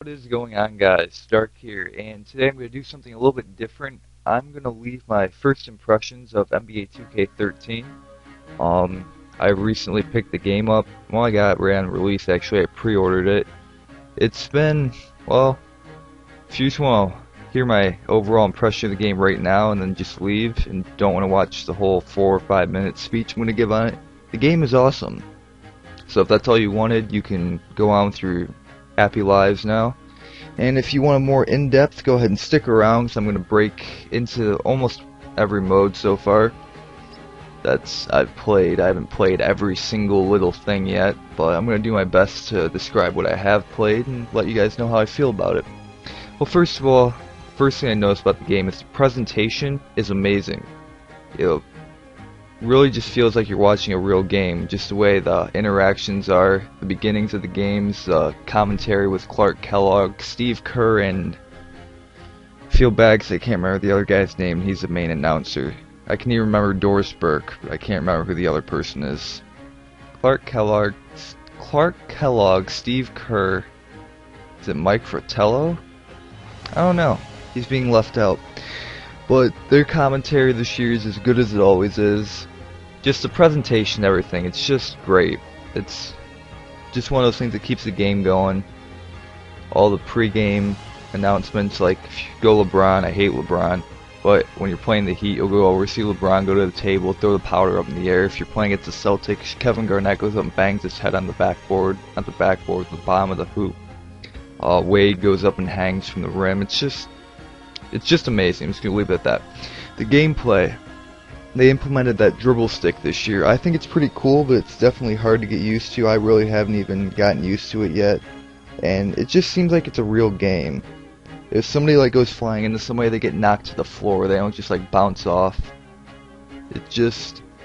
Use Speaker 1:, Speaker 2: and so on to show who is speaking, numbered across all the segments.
Speaker 1: What is going on, guys? Dark here, and today I'm going to do something a little bit different. I'm going to leave my first impressions of NBA 2K13. Um, I recently picked the game up. Well, I got it right on release, actually. I pre-ordered it. It's been, well, if you just want to hear my overall impression of the game right now and then just leave and don't want to watch the whole 4 or 5 minute speech I'm going to give on it, the game is awesome. So if that's all you wanted, you can go on with your happy lives now. And if you want a more in-depth, go ahead and stick around, because I'm going to break into almost every mode so far I've played. I haven't played every single little thing yet, but I'm going to do my best to describe what I have played and let you guys know how I feel about it. Well, first of all, first thing I noticed about the game is the presentation is amazing. It really just feels like you're watching a real game, just the way the interactions are, the beginnings of the games, commentary with Clark Kellogg, Steve Kerr, and feel bad 'cause I can't remember the other guy's name. He's the main announcer. I can even remember Doris Burke, but I can't remember who the other person is. Clark Kellogg, Steve Kerr. Is it Mike Fratello? I don't know. He's being left out. But their commentary this year is as good as it always is. Just the presentation, everything. It's just great. It's just one of those things that keeps the game going. All the pre-game announcements, like if you go LeBron, I hate LeBron. But when you're playing the Heat, you'll go over, see LeBron go to the table, throw the powder up in the air. If you're playing against the Celtics, Kevin Garnett goes up and bangs his head on the backboard, not the backboard, the bottom of the hoop. Wade goes up and hangs from the rim. It's just amazing. I'm just gonna leave it at that. The gameplay, they implemented that dribble stick this year. I think it's pretty cool, but it's definitely hard to get used to. I really haven't even gotten used to it yet, and it just seems like it's a real game. If somebody like goes flying into somebody, they get knocked to the floor. They don't just like bounce off.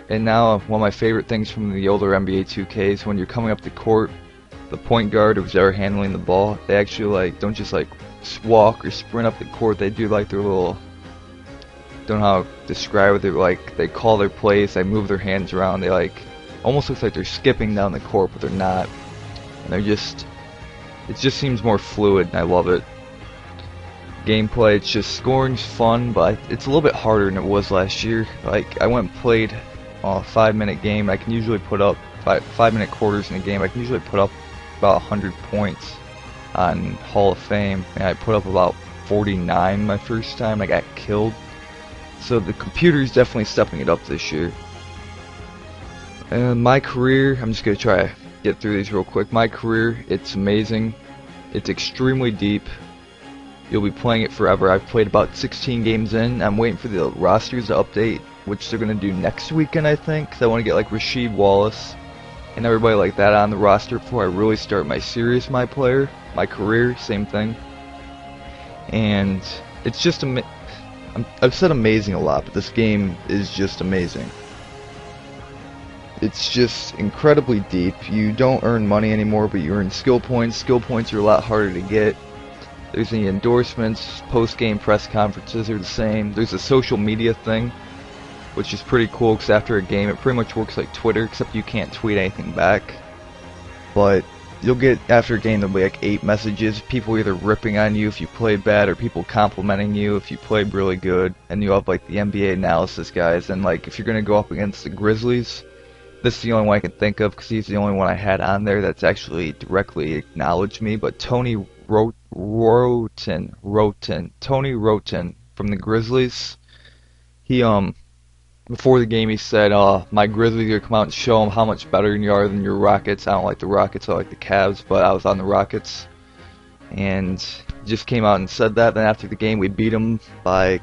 Speaker 1: And now one of my favorite things from the older NBA 2K is when you're coming up the court, the point guard or whoever handling the ball, they actually like don't just like walk or sprint up the court. They do like their little, don't know how to describe it. They call their plays. They move their hands around. They like almost looks like they're skipping down the court, but they're not. And it just seems more fluid, and I love it. Gameplay, it's just scoring's fun, but it's a little bit harder than it was last year. Like I went and played a 5-minute game. I can usually put up 5-minute quarters in a game. I can usually put up about 100 points on Hall of Fame, and I put up about 49 my first time. I got killed. So the computer's definitely stepping it up this year. And my career, I'm just gonna try to get through these real quick. My career, it's amazing. It's extremely deep. You'll be playing it forever. I've played about 16 games in. I'm waiting for the rosters to update, which they're going to do next weekend, I think. 'Cause I want to get like Rasheed Wallace and everybody like that on the roster before I really start my my career, same thing. And it's just, I've said amazing a lot, but this game is just amazing. It's just incredibly deep. You don't earn money anymore, but you earn skill points. Skill points are a lot harder to get. There's the endorsements, post-game press conferences are the same. There's a social media thing, which is pretty cool because after a game it pretty much works like Twitter, except you can't tweet anything back. But you'll get, after a game, there'll be like 8 messages, people either ripping on you if you played bad or people complimenting you if you played really good. And you have like the NBA analysis guys, and like if you're going to go up against the Grizzlies, this is the only one I can think of because he's the only one I had on there that's actually directly acknowledged me, but Tony Tony Roten from the Grizzlies. He before the game he said, my Grizzlies are gonna come out and show them how much better you are than your Rockets. I don't like the Rockets, I like the Cavs, but I was on the Rockets. And just came out and said that. Then after the game we beat him by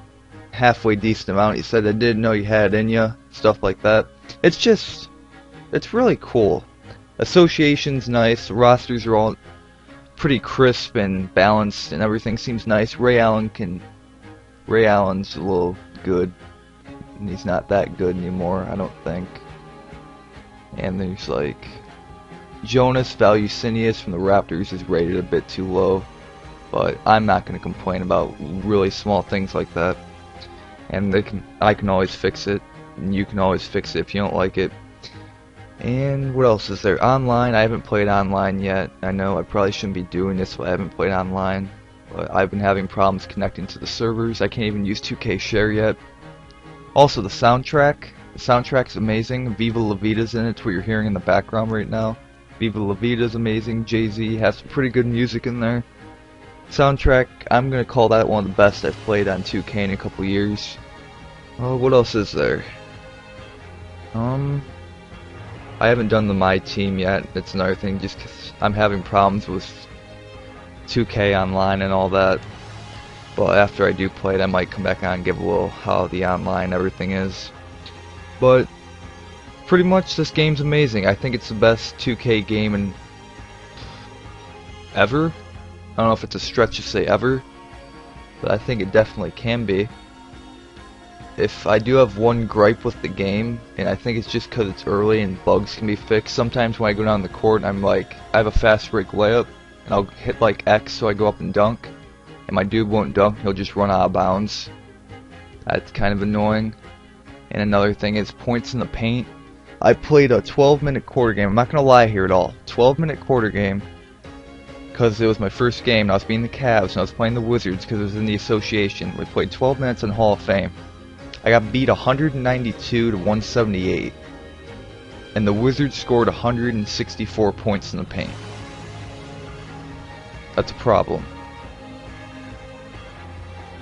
Speaker 1: halfway decent amount. He said, I didn't know you had it in ya, stuff like that. It's really cool. Association's nice, the rosters are all pretty crisp and balanced, and everything seems nice. Ray Allen's a little good, and he's not that good anymore, I don't think. And there's like Jonas Valanciunas from the Raptors is rated a bit too low, but I'm not going to complain about really small things like that. And I can always fix it, and you can always fix it if you don't like it. And what else is there? Online, I haven't played online yet. I know I probably shouldn't be doing this, but I haven't played online. But I've been having problems connecting to the servers. I can't even use 2K Share yet. Also, the soundtrack. The soundtrack's amazing. Viva La Vida's in it. It's what you're hearing in the background right now. Viva La Vida's amazing. Jay-Z has some pretty good music in there. Soundtrack, I'm gonna call that one of the best I've played on 2K in a couple years. Oh, what else is there? I haven't done the My Team yet. That's another thing, just 'cause I'm having problems with 2K online and all that. But after I do play it, I might come back on and give a little how the online everything is. But pretty much this game's amazing. I think it's the best 2K game in ever. I don't know if it's a stretch to say ever, but I think it definitely can be. If I do have one gripe with the game, and I think it's just because it's early and bugs can be fixed. Sometimes when I go down the court, I have a fast break layup, and I'll hit like X so I go up and dunk, and my dude won't dunk, he'll just run out of bounds. That's kind of annoying. And another thing is points in the paint. I played a 12-minute quarter game. I'm not going to lie here at all. 12-minute quarter game, because it was my first game, and I was beating the Cavs, and I was playing the Wizards because it was in the association. We played 12 minutes in Hall of Fame. I got beat 192 to 178, and the Wizards scored 164 points in the paint. That's a problem.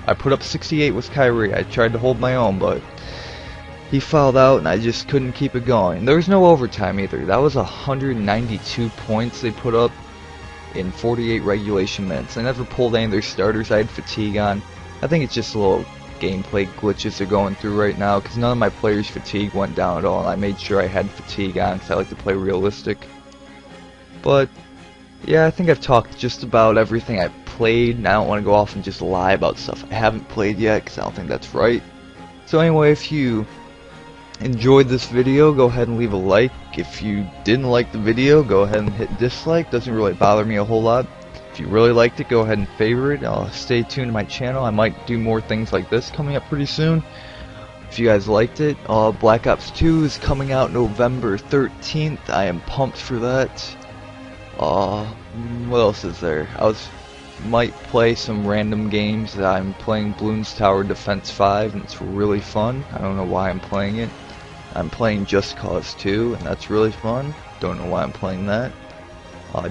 Speaker 1: I put up 68 with Kyrie. I tried to hold my own, but he fouled out, and I just couldn't keep it going. There was no overtime either. That was 192 points they put up in 48 regulation minutes. I never pulled any of their starters. I had fatigue on. I think it's just a little gameplay glitches they're going through right now, because none of my players' fatigue went down at all. I made sure I had fatigue on because I like to play realistic. But yeah, I think I've talked just about everything I've played, and I don't want to go off and just lie about stuff I haven't played yet, because I don't think that's right. So anyway, if you enjoyed this video, go ahead and leave a like. If you didn't like the video, go ahead and hit dislike. Doesn't really bother me a whole lot. If you really liked it, go ahead and favorite. Stay tuned to my channel. I might do more things like this coming up pretty soon. If you guys liked it, Black Ops 2 is coming out November 13th. I am pumped for that. What else is there? Might play some random games. I'm playing Bloons Tower Defense 5, and it's really fun. I don't know why I'm playing it. I'm playing Just Cause 2, and that's really fun. Don't know why I'm playing that.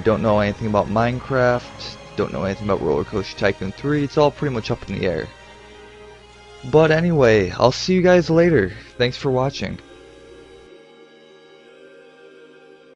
Speaker 1: Don't know anything about Minecraft. Don't know anything about Roller Coaster Tycoon 3. It's all pretty much up in the air. But anyway, I'll see you guys later. Thanks for watching.